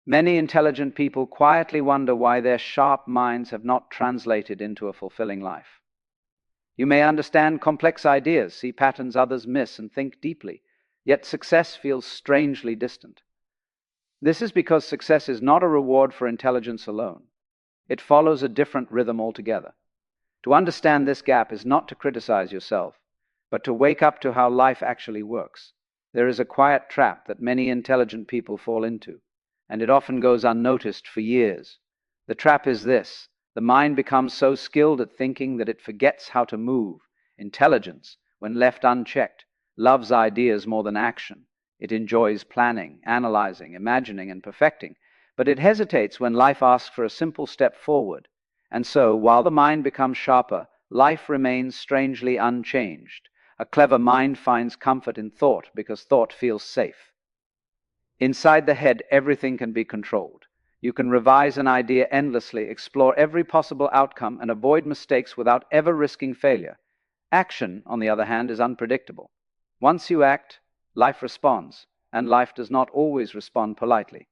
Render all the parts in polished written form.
Many intelligent people quietly wonder why their sharp minds have not translated into a fulfilling life. You may understand complex ideas, see patterns others miss, and think deeply, yet success feels strangely distant. This is because success is not a reward for intelligence alone. It follows a different rhythm altogether. To understand this gap is not to criticize yourself, but to wake up to how life actually works. There is a quiet trap that many intelligent people fall into, and it often goes unnoticed for years. The trap is this: the mind becomes so skilled at thinking that it forgets how to move. Intelligence, when left unchecked, loves ideas more than action. It enjoys planning, analyzing, imagining, and perfecting, but it hesitates when life asks for a simple step forward. And so, while the mind becomes sharper, life remains strangely unchanged. A clever mind finds comfort in thought because thought feels safe. Inside the head, everything can be controlled. You can revise an idea endlessly, explore every possible outcome, and avoid mistakes without ever risking failure. Action, on the other hand, is unpredictable. Once you act, life responds, and life does not always respond politely.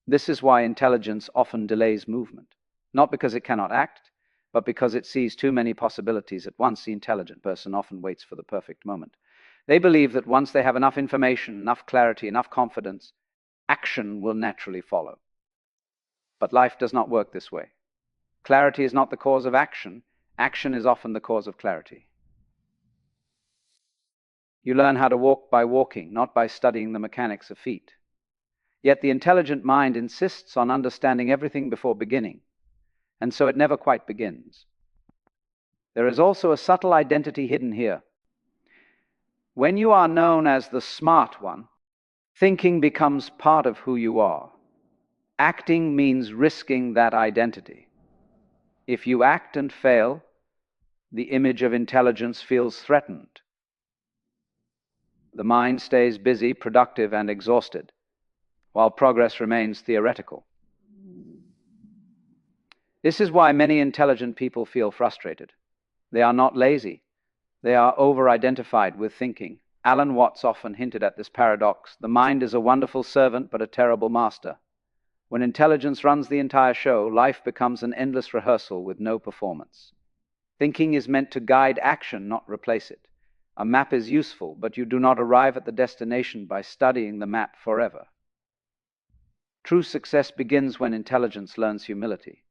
This is why intelligence often delays movement. Not because it cannot act, but because it sees too many possibilities at once. The intelligent person often waits for the perfect moment. They believe that once they have enough information, enough clarity, enough confidence, action will naturally follow. But life does not work this way. Clarity is not the cause of action. Action is often the cause of clarity. You learn how to walk by walking, not by studying the mechanics of feet. Yet the intelligent mind insists on understanding everything before beginning, and so it never quite begins. There is also a subtle identity hidden here. When you are known as the smart one, thinking becomes part of who you are. Acting means risking that identity. If you act and fail, the image of intelligence feels threatened. The mind stays busy, productive, and exhausted, while progress remains theoretical. This is why many intelligent people feel frustrated. They are not lazy. They are over-identified with thinking. Alan Watts often hinted at this paradox: the mind is a wonderful servant but a terrible master. When intelligence runs the entire show, life becomes an endless rehearsal with no performance. Thinking is meant to guide action, not replace it. A map is useful, but you do not arrive at the destination by studying the map forever. True success begins when intelligence learns humility,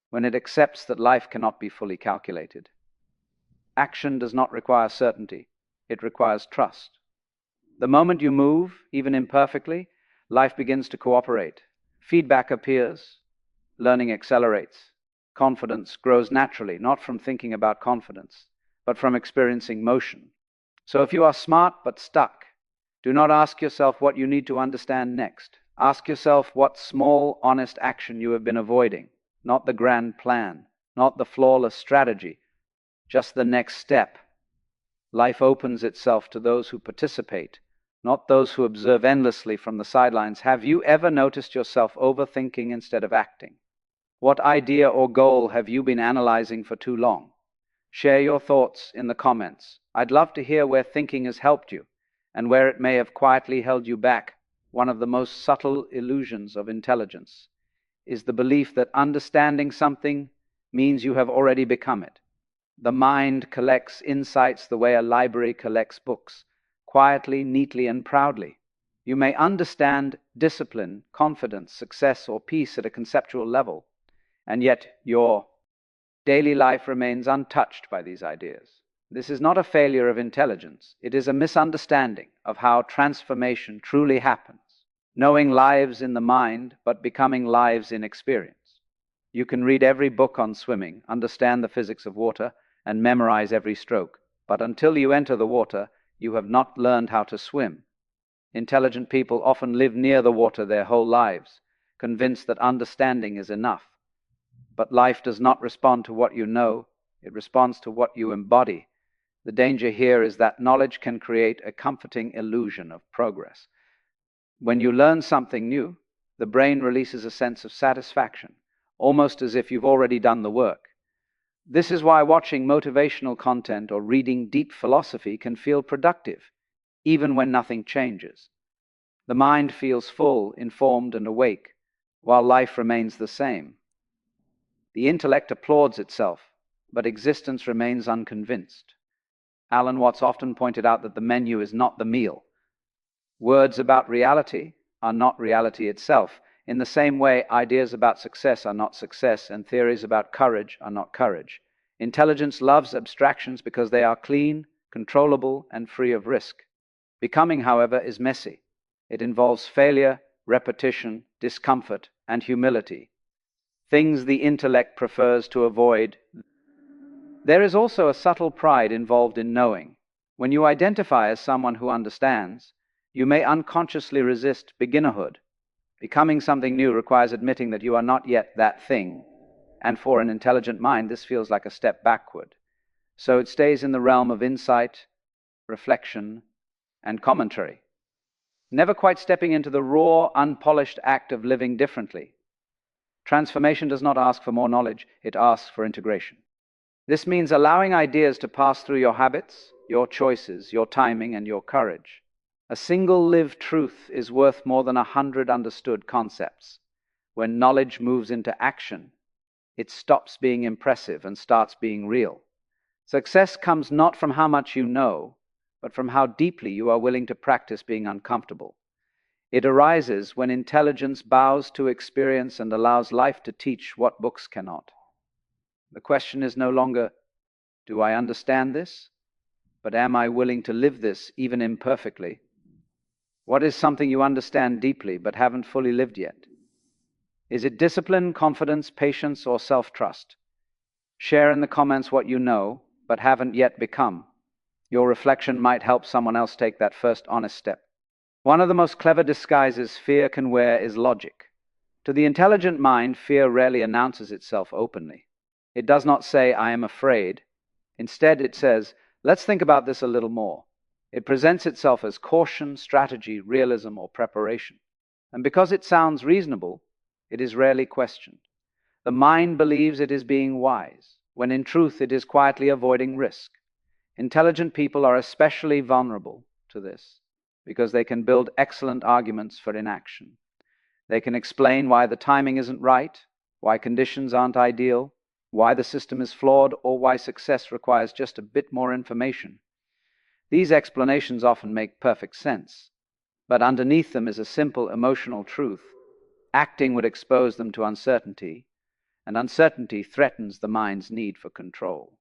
when it accepts that life cannot be fully calculated. Action does not require certainty, it requires trust. The moment you move, even imperfectly, life begins to cooperate. Feedback appears, learning accelerates. Confidence grows naturally, not from thinking about confidence, but from experiencing motion. So if you are smart but stuck, do not ask yourself what you need to understand next. Ask yourself what small, honest action you have been avoiding, not the grand plan, not the flawless strategy, just the next step. Life opens itself to those who participate, not those who observe endlessly from the sidelines. Have you ever noticed yourself overthinking instead of acting? What idea or goal have you been analyzing for too long? Share your thoughts in the comments. I'd love to hear where thinking has helped you and where it may have quietly held you back. One of the most subtle illusions of intelligence is the belief that understanding something means you have already become it. The mind collects insights the way a library collects books, quietly, neatly, and proudly. You may understand discipline, confidence, success, or peace at a conceptual level, and yet your daily life remains untouched by these ideas. This is not a failure of intelligence. It is a misunderstanding of how transformation truly happens. Knowing lives in the mind, but becoming lives in experience. You can read every book on swimming, understand the physics of water, and memorize every stroke, but until you enter the water, you have not learned how to swim. Intelligent people often live near the water their whole lives, convinced that understanding is enough. But life does not respond to what you know, it responds to what you embody. The danger here is that knowledge can create a comforting illusion of progress. When you learn something new, the brain releases a sense of satisfaction, almost as if you've already done the work. This is why watching motivational content or reading deep philosophy can feel productive, even when nothing changes. The mind feels full, informed, and awake, while life remains the same. The intellect applauds itself, but existence remains unconvinced. Alan Watts often pointed out that the menu is not the meal. Words about reality are not reality itself. In the same way, ideas about success are not success, and theories about courage are not courage. Intelligence loves abstractions because they are clean, controllable, and free of risk. Becoming, however, is messy. It involves failure, repetition, discomfort, and humility, things the intellect prefers to avoid. There is also a subtle pride involved in knowing. When you identify as someone who understands, you may unconsciously resist beginnerhood. Becoming something new requires admitting that you are not yet that thing, and for an intelligent mind, this feels like a step backward. So it stays in the realm of insight, reflection, and commentary, never quite stepping into the raw, unpolished act of living differently. Transformation does not ask for more knowledge, it asks for integration. This means allowing ideas to pass through your habits, your choices, your timing, and your courage. A single lived truth is worth more than 100 understood concepts. When knowledge moves into action, it stops being impressive and starts being real. Success comes not from how much you know, but from how deeply you are willing to practice being uncomfortable. It arises when intelligence bows to experience and allows life to teach what books cannot. The question is no longer, do I understand this? But am I willing to live this even imperfectly? What is something you understand deeply but haven't fully lived yet? Is it discipline, confidence, patience, or self-trust? Share in the comments what you know but haven't yet become. Your reflection might help someone else take that first honest step. One of the most clever disguises fear can wear is logic. To the intelligent mind, fear rarely announces itself openly. It does not say, I am afraid. Instead, it says, let's think about this a little more. It presents itself as caution, strategy, realism, or preparation. And because it sounds reasonable, it is rarely questioned. The mind believes it is being wise, when in truth it is quietly avoiding risk. Intelligent people are especially vulnerable to this, because they can build excellent arguments for inaction. They can explain why the timing isn't right, why conditions aren't ideal, why the system is flawed, or why success requires just a bit more information. These explanations often make perfect sense, but underneath them is a simple emotional truth. Acting would expose them to uncertainty, and uncertainty threatens the mind's need for control.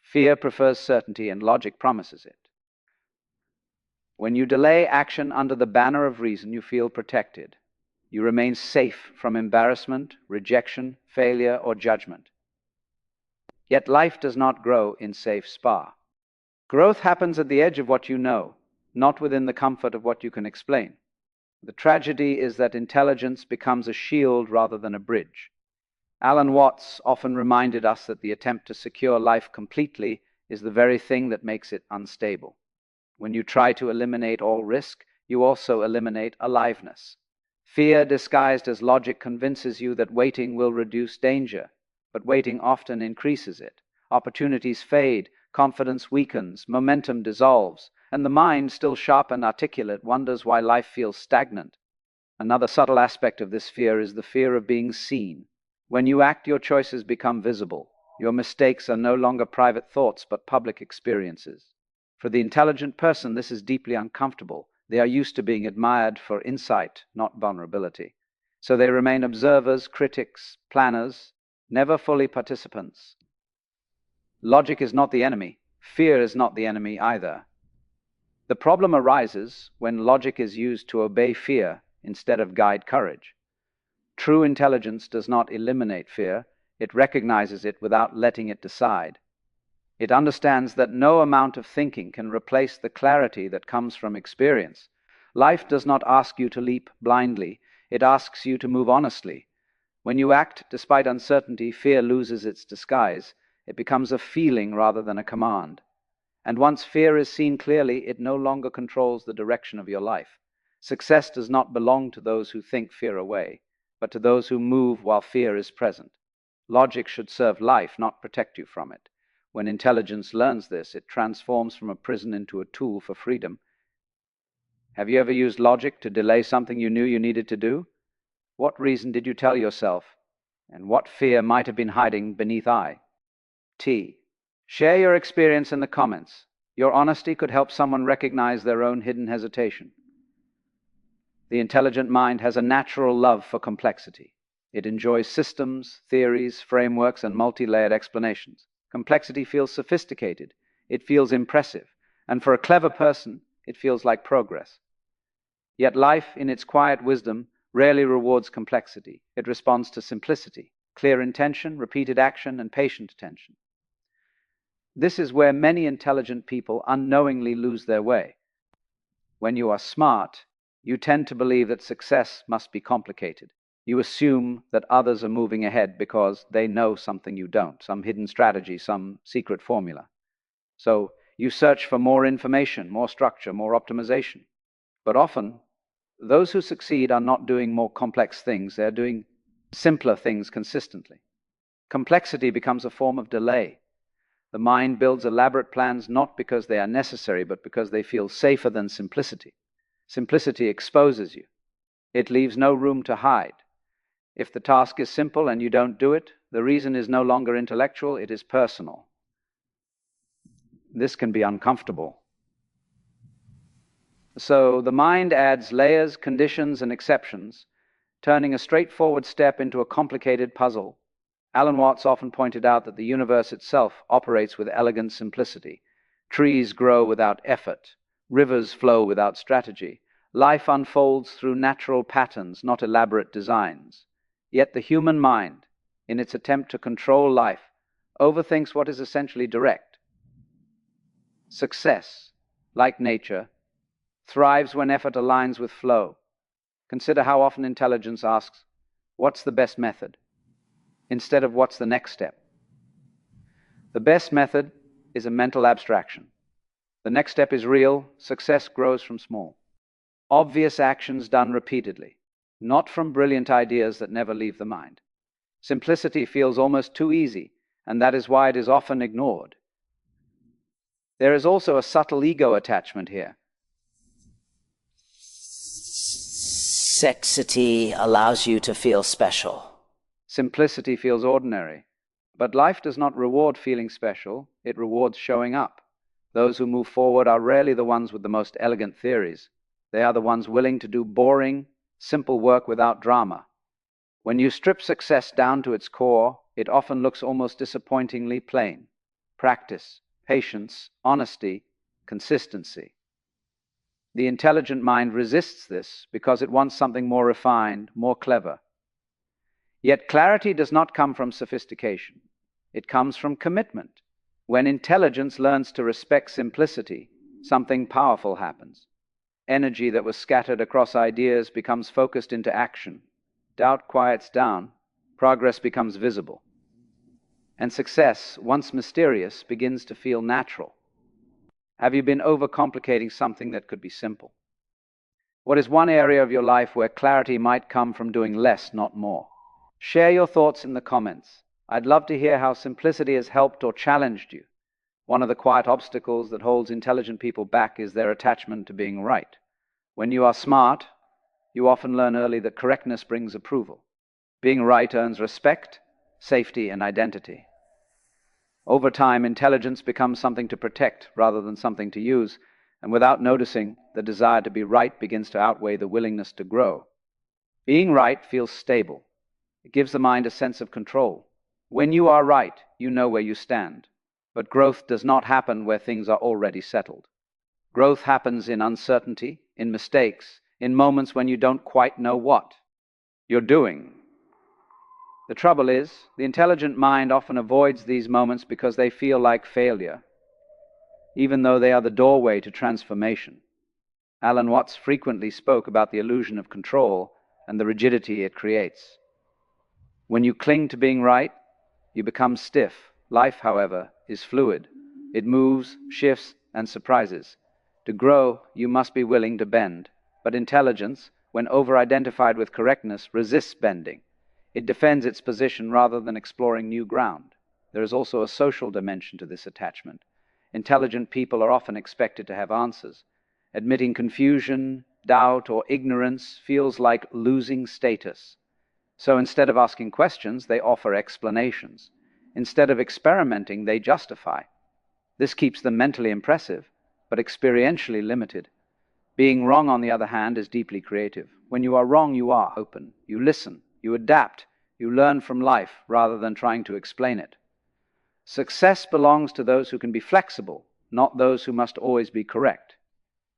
Fear prefers certainty, and logic promises it. When you delay action under the banner of reason, you feel protected. You remain safe from embarrassment, rejection, failure, or judgment. Yet life does not grow in safe spa. Growth happens at the edge of what you know, not within the comfort of what you can explain. The tragedy is that intelligence becomes a shield rather than a bridge. Alan Watts often reminded us that the attempt to secure life completely is the very thing that makes it unstable. When you try to eliminate all risk, you also eliminate aliveness. Fear disguised as logic convinces you that waiting will reduce danger, but waiting often increases it. Opportunities fade, confidence weakens, momentum dissolves, and the mind, still sharp and articulate, wonders why life feels stagnant. Another subtle aspect of this fear is the fear of being seen. When you act, your choices become visible. Your mistakes are no longer private thoughts, but public experiences. For the intelligent person, this is deeply uncomfortable. They are used to being admired for insight, not vulnerability. So they remain observers, critics, planners, never fully participants. Logic is not the enemy. Fear is not the enemy either. The problem arises when logic is used to obey fear instead of guide courage. True intelligence does not eliminate fear. It recognizes it without letting it decide. It understands that no amount of thinking can replace the clarity that comes from experience. Life does not ask you to leap blindly. It asks you to move honestly. When you act despite uncertainty, fear loses its disguise. It becomes a feeling rather than a command. And once fear is seen clearly, it no longer controls the direction of your life. Success does not belong to those who think fear away, but to those who move while fear is present. Logic should serve life, not protect you from it. When intelligence learns this, it transforms from a prison into a tool for freedom. Have you ever used logic to delay something you knew you needed to do? What reason did you tell yourself? And what fear might have been hiding beneath I? T. Share your experience in the comments. Your honesty could help someone recognize their own hidden hesitation. The intelligent mind has a natural love for complexity. It enjoys systems, theories, frameworks, and multi-layered explanations. Complexity feels sophisticated. It feels impressive. And for a clever person, it feels like progress. Yet life, in its quiet wisdom, rarely rewards complexity. It responds to simplicity, clear intention, repeated action, and patient attention. This is where many intelligent people unknowingly lose their way. When you are smart, you tend to believe that success must be complicated. You assume that others are moving ahead because they know something you don't, some hidden strategy, some secret formula. So you search for more information, more structure, more optimization. But often, those who succeed are not doing more complex things, they're doing simpler things consistently. Complexity becomes a form of delay. The mind builds elaborate plans not because they are necessary, but because they feel safer than simplicity. Simplicity exposes you. It leaves no room to hide. If the task is simple and you don't do it, the reason is no longer intellectual, it is personal. This can be uncomfortable. So the mind adds layers, conditions, and exceptions, turning a straightforward step into a complicated puzzle. Alan Watts often pointed out that the universe itself operates with elegant simplicity. Trees grow without effort. Rivers flow without strategy. Life unfolds through natural patterns, not elaborate designs. Yet the human mind, in its attempt to control life, overthinks what is essentially direct. Success, like nature, thrives when effort aligns with flow. Consider how often intelligence asks, "What's the best method?" instead of "What's the next step?" The best method is a mental abstraction. The next step is real. Success grows from small, obvious actions done repeatedly, not from brilliant ideas that never leave the mind. Simplicity feels almost too easy, and that is why it is often ignored. There is also a subtle ego attachment here. Sexity allows you to feel special. Simplicity feels ordinary. But life does not reward feeling special, it rewards showing up. Those who move forward are rarely the ones with the most elegant theories. They are the ones willing to do boring, simple work without drama. When you strip success down to its core, it often looks almost disappointingly plain. Practice, patience, honesty, consistency. The intelligent mind resists this because it wants something more refined, more clever. Yet clarity does not come from sophistication. It comes from commitment. When intelligence learns to respect simplicity, something powerful happens. Energy that was scattered across ideas becomes focused into action. Doubt quiets down. Progress becomes visible. And success, once mysterious, begins to feel natural. Have you been overcomplicating something that could be simple? What is one area of your life where clarity might come from doing less, not more? Share your thoughts in the comments. I'd love to hear how simplicity has helped or challenged you. One of the quiet obstacles that holds intelligent people back is their attachment to being right. When you are smart, you often learn early that correctness brings approval. Being right earns respect, safety, and identity. Over time, intelligence becomes something to protect rather than something to use, and without noticing, the desire to be right begins to outweigh the willingness to grow. Being right feels stable. It gives the mind a sense of control. When you are right, you know where you stand. But growth does not happen where things are already settled. Growth happens in uncertainty, in mistakes, in moments when you don't quite know what you're doing. The trouble is, the intelligent mind often avoids these moments because they feel like failure, even though they are the doorway to transformation. Alan Watts frequently spoke about the illusion of control and the rigidity it creates. When you cling to being right, you become stiff. Life, however, is fluid. It moves, shifts, and surprises. To grow, you must be willing to bend. But intelligence, when over-identified with correctness, resists bending. It defends its position rather than exploring new ground. There is also a social dimension to this attachment. Intelligent people are often expected to have answers. Admitting confusion, doubt, or ignorance feels like losing status. So instead of asking questions, they offer explanations. Instead of experimenting, they justify. This keeps them mentally impressive, but experientially limited. Being wrong, on the other hand, is deeply creative. When you are wrong, you are open. You listen, you adapt, you learn from life rather than trying to explain it. Success belongs to those who can be flexible, not those who must always be correct.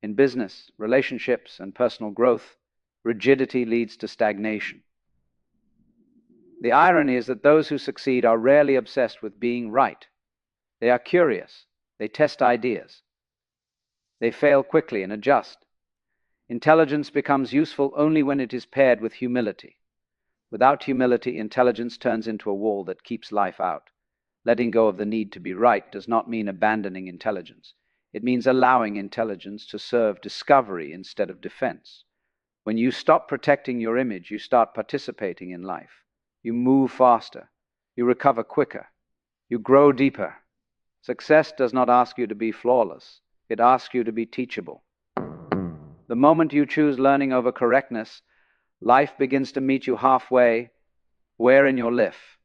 In business, relationships, and personal growth, rigidity leads to stagnation. The irony is that those who succeed are rarely obsessed with being right. They are curious. They test ideas. They fail quickly and adjust. Intelligence becomes useful only when it is paired with humility. Without humility, intelligence turns into a wall that keeps life out. Letting go of the need to be right does not mean abandoning intelligence. It means allowing intelligence to serve discovery instead of defense. When you stop protecting your image, you start participating in life. You move faster. You recover quicker. You grow deeper. Success does not ask you to be flawless. It asks you to be teachable. The moment you choose learning over correctness, life begins to meet you halfway. Where in your life?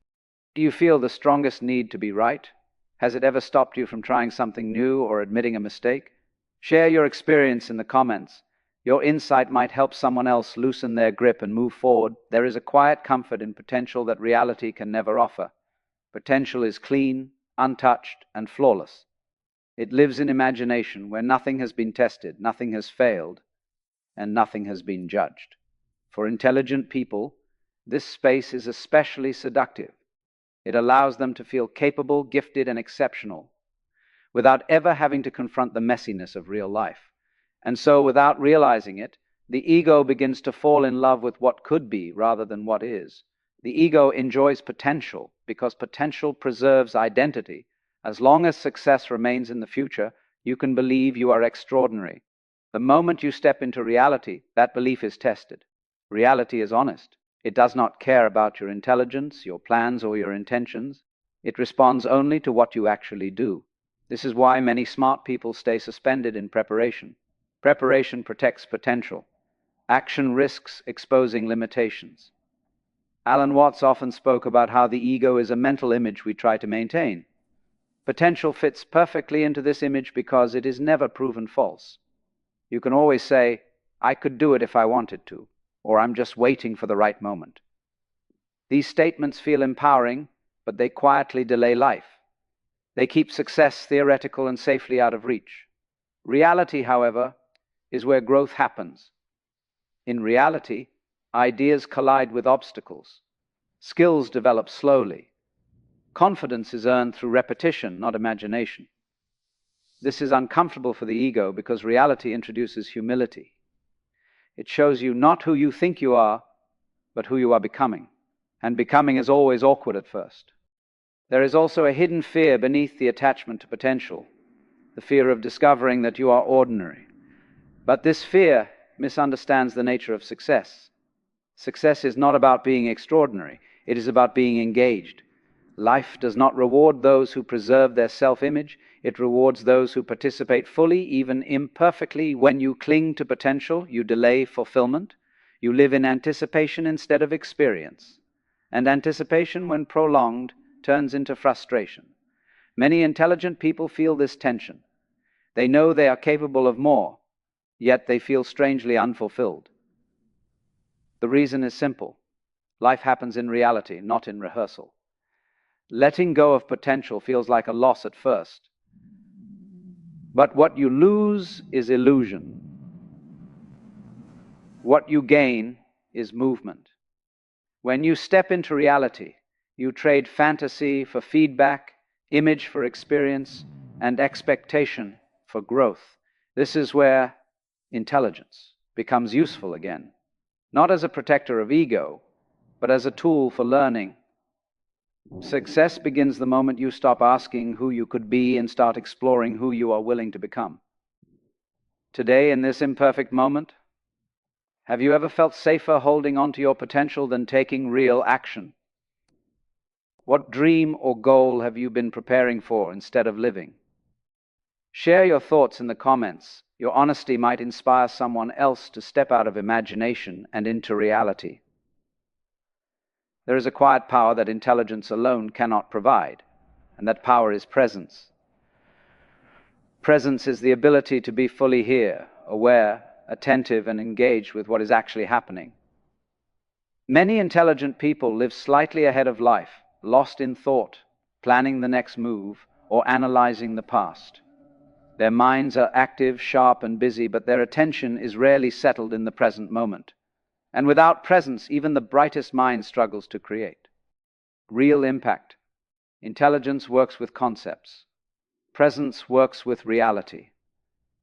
Do you feel the strongest need to be right? Has it ever stopped you from trying something new or admitting a mistake? Share your experience in the comments. Your insight might help someone else loosen their grip and move forward. There is a quiet comfort in potential that reality can never offer. Potential is clean, untouched, and flawless. It lives in imagination where nothing has been tested, nothing has failed, and nothing has been judged. For intelligent people, this space is especially seductive. It allows them to feel capable, gifted, and exceptional without ever having to confront the messiness of real life. And so, without realizing it, the ego begins to fall in love with what could be rather than what is. The ego enjoys potential because potential preserves identity. As long as success remains in the future, you can believe you are extraordinary. The moment you step into reality, that belief is tested. Reality is honest. It does not care about your intelligence, your plans, or your intentions. It responds only to what you actually do. This is why many smart people stay suspended in preparation. Preparation protects potential. Action risks exposing limitations. Alan Watts often spoke about how the ego is a mental image we try to maintain. Potential fits perfectly into this image because it is never proven false. You can always say, "I could do it if I wanted to," or "I'm just waiting for the right moment." These statements feel empowering, but they quietly delay life. They keep success theoretical and safely out of reach. Reality, however, is where growth happens. In reality, ideas collide with obstacles. Skills develop slowly. Confidence is earned through repetition, not imagination. This is uncomfortable for the ego because reality introduces humility. It shows you not who you think you are, but who you are becoming. And becoming is always awkward at first. There is also a hidden fear beneath the attachment to potential, the fear of discovering that you are ordinary. But this fear misunderstands the nature of success. Success is not about being extraordinary. It is about being engaged. Life does not reward those who preserve their self-image. It rewards those who participate fully, even imperfectly. When you cling to potential, you delay fulfillment. You live in anticipation instead of experience. And anticipation, when prolonged, turns into frustration. Many intelligent people feel this tension. They know they are capable of more, yet they feel strangely unfulfilled. The reason is simple. Life happens in reality, not in rehearsal. Letting go of potential feels like a loss at first. But what you lose is illusion. What you gain is movement. When you step into reality, you trade fantasy for feedback, image for experience, and expectation for growth. This is where intelligence becomes useful again, not as a protector of ego, but as a tool for learning. Success begins the moment you stop asking who you could be and start exploring who you are willing to become. Today, in this imperfect moment, have you ever felt safer holding on to your potential than taking real action? What dream or goal have you been preparing for instead of living? Share your thoughts in the comments. Your honesty might inspire someone else to step out of imagination and into reality. There is a quiet power that intelligence alone cannot provide, and that power is presence. Presence is the ability to be fully here, aware, attentive, and engaged with what is actually happening. Many intelligent people live slightly ahead of life, lost in thought, planning the next move, or analyzing the past. Their minds are active, sharp, and busy, but their attention is rarely settled in the present moment. And without presence, even the brightest mind struggles to create real impact. Intelligence works with concepts. Presence works with reality.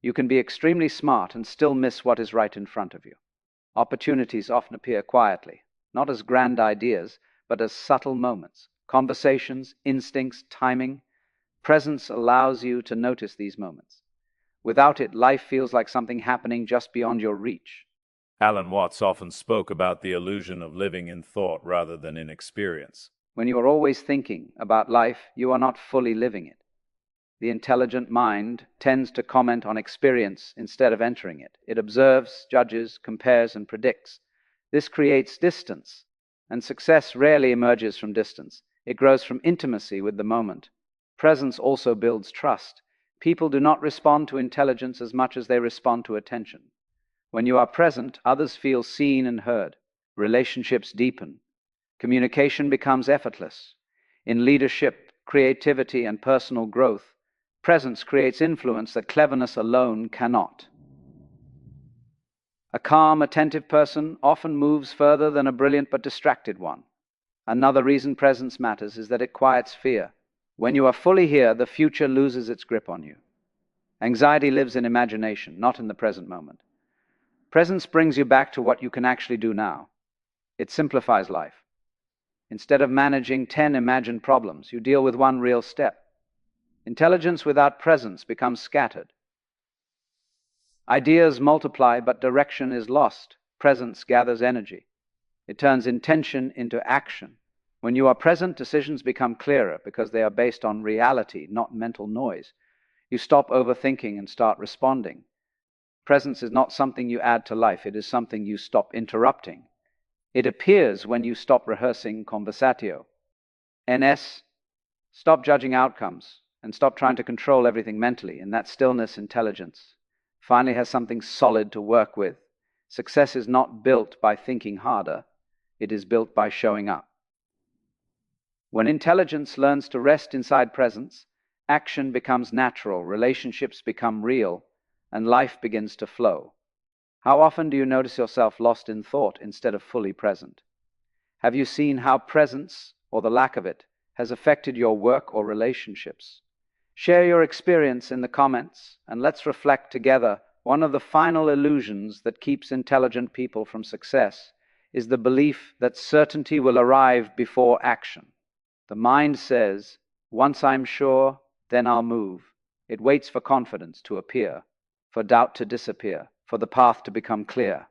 You can be extremely smart and still miss what is right in front of you. Opportunities often appear quietly, not as grand ideas, but as subtle moments, conversations, instincts, timing. Presence allows you to notice these moments. Without it, life feels like something happening just beyond your reach. Alan Watts often spoke about the illusion of living in thought rather than in experience. When you are always thinking about life, you are not fully living it. The intelligent mind tends to comment on experience instead of entering it. It observes, judges, compares, and predicts. This creates distance, and success rarely emerges from distance. It grows from intimacy with the moment. Presence also builds trust. People do not respond to intelligence as much as they respond to attention. When you are present, others feel seen and heard. Relationships deepen. Communication becomes effortless. In leadership, creativity, and personal growth, presence creates influence that cleverness alone cannot. A calm, attentive person often moves further than a brilliant but distracted one. Another reason presence matters is that it quiets fear. When you are fully here, the future loses its grip on you. Anxiety lives in imagination, not in the present moment. Presence brings you back to what you can actually do now. It simplifies life. Instead of managing 10 imagined problems, you deal with one real step. Intelligence without presence becomes scattered. Ideas multiply, but direction is lost. Presence gathers energy. It turns intention into action. When you are present, decisions become clearer because they are based on reality, not mental noise. You stop overthinking and start responding. Presence is not something you add to life, it is something you stop interrupting. It appears when you stop rehearsing conversatio. NS, stop judging outcomes and stop trying to control everything mentally. In that stillness, intelligence finally has something solid to work with. Success is not built by thinking harder, it is built by showing up. When intelligence learns to rest inside presence, action becomes natural, relationships become real, and life begins to flow. How often do you notice yourself lost in thought instead of fully present? Have you seen how presence, or the lack of it, has affected your work or relationships? Share your experience in the comments, and let's reflect together. One of the final illusions that keeps intelligent people from success is the belief that certainty will arrive before action. The mind says, once I'm sure, then I'll move. It waits for confidence to appear, for doubt to disappear, for the path to become clear.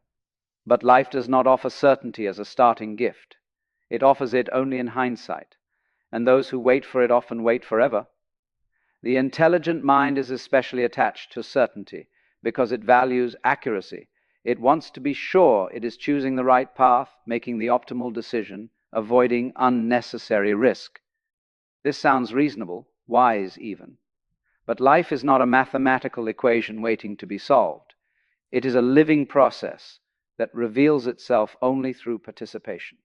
But life does not offer certainty as a starting gift. It offers it only in hindsight, and those who wait for it often wait forever. The intelligent mind is especially attached to certainty because it values accuracy. It wants to be sure it is choosing the right path, making the optimal decision, avoiding unnecessary risk. This sounds reasonable, wise even. But life is not a mathematical equation waiting to be solved. It is a living process that reveals itself only through participation.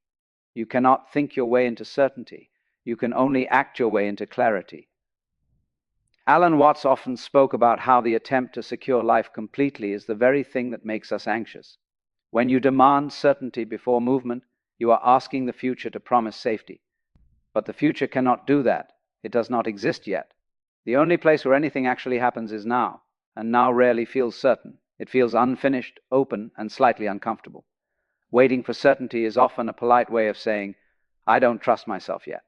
You cannot think your way into certainty. You can only act your way into clarity. Alan Watts often spoke about how the attempt to secure life completely is the very thing that makes us anxious. When you demand certainty before movement, you are asking the future to promise safety. But the future cannot do that. It does not exist yet. The only place where anything actually happens is now, and now rarely feels certain. It feels unfinished, open, and slightly uncomfortable. Waiting for certainty is often a polite way of saying, I don't trust myself yet.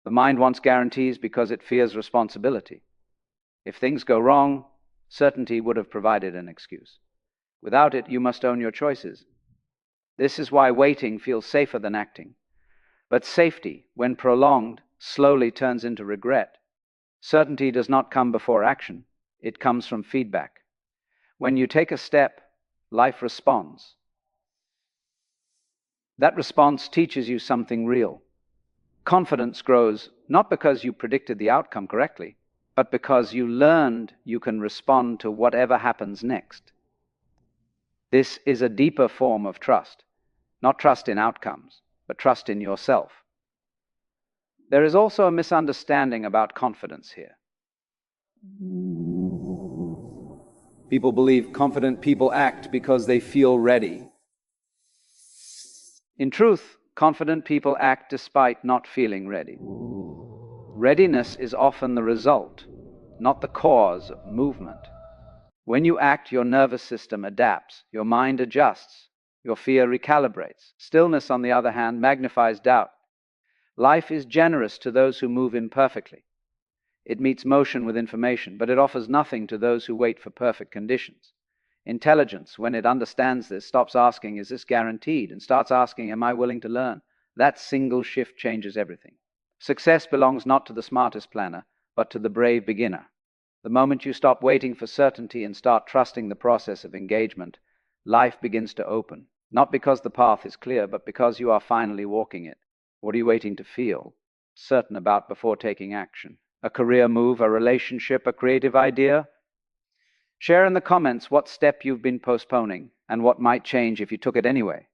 The mind wants guarantees because it fears responsibility. If things go wrong, certainty would have provided an excuse. Without it, you must own your choices. This is why waiting feels safer than acting. But safety, when prolonged, slowly turns into regret. Certainty does not come before action. It comes from feedback. When you take a step, life responds. That response teaches you something real. Confidence grows not because you predicted the outcome correctly, but because you learned you can respond to whatever happens next. This is a deeper form of trust, not trust in outcomes, but trust in yourself. There is also a misunderstanding about confidence here. People believe confident people act because they feel ready. In truth, confident people act despite not feeling ready. Readiness is often the result, not the cause of movement. When you act, your nervous system adapts, your mind adjusts, your fear recalibrates. Stillness, on the other hand, magnifies doubt. Life is generous to those who move imperfectly. It meets motion with information, but it offers nothing to those who wait for perfect conditions. Intelligence, when it understands this, stops asking, is this guaranteed? And starts asking, am I willing to learn? That single shift changes everything. Success belongs not to the smartest planner, but to the brave beginner. The moment you stop waiting for certainty and start trusting the process of engagement, life begins to open. Not because the path is clear, but because you are finally walking it. What are you waiting to feel certain about before taking action? A career move, a relationship, a creative idea? Share in the comments what step you've been postponing and what might change if you took it anyway.